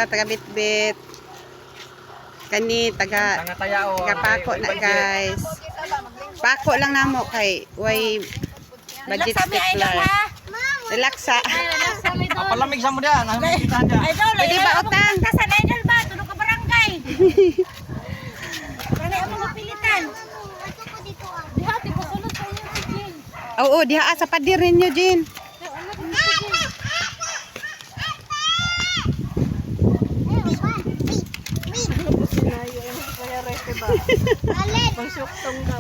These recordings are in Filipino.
taga bitbit. Kani taga pako na guys. Pako lang namo kay way budget stickler. Relaxa. Palamig sa mo diyan, kita diyan. Pwede ba utang? Kasan idol ba? Tulog ka barangay. Kani ako mapilitan. Diha ti ko sulod sa inyo si Jin. Oo, diha sa padir ninyo, Jin.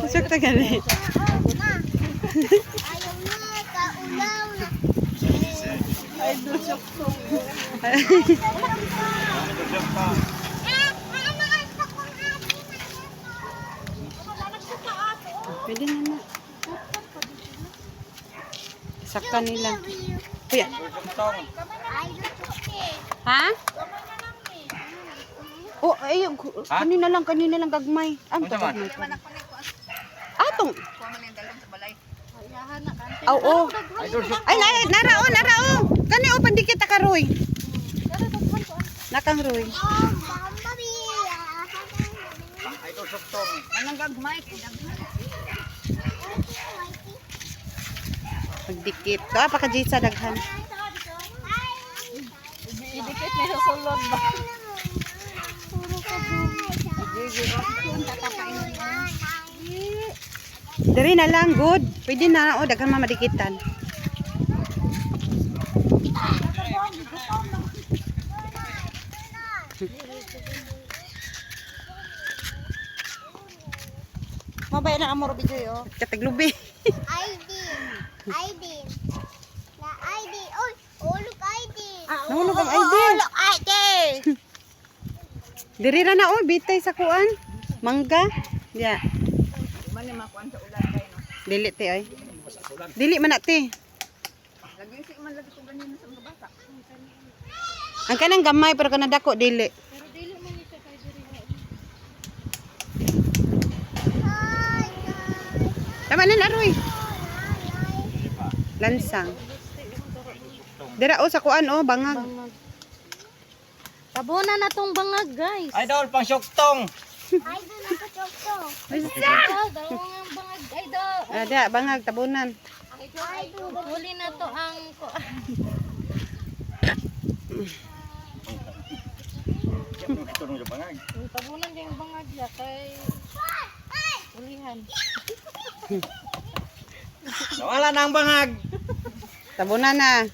Masuk ta gali. Idol suktong. Pwede na. Sakta nila. Kuya. Ha? Oh, ayun. Kanina lang gagmay. Ano to gagmay? Atong. Oo. Ay, narao. Kani o pandikit ta karoy. Nakang roy. Idol suktong. Anong gagmay? Pagdikit. To apa ka sa daghan. Idikit ni sa sulod ba? Dari na lang good. Pwede na o daghan mamadikitan. Mabay na amor video yo. Kataglubi. ID. Na ID. Oh, look ID. Nahulog ang ID. Look ID. Diri ra na o bitay sa kuan. Mangga. Ya. Mani makuan sa ulan kay no. Dili te oy. Dili man na te. Lagi si man lagi ko ganyan sa mga bata. Ang kanang gamay pero kana dako dili. Pero dili man ni siya kay diri. Tama na aroy. Lansang. Dira o sa kuan o bangag. Tabunan na tong bangag, guys. Idol pang suktong. Idol na ka chokto. Idol, dalawang bangag, idol. Ada bangag tabunan. Idol, huli na to ang tabunan yung bangag ya kay ulihan. Wala na ang bangag. Tabunan na.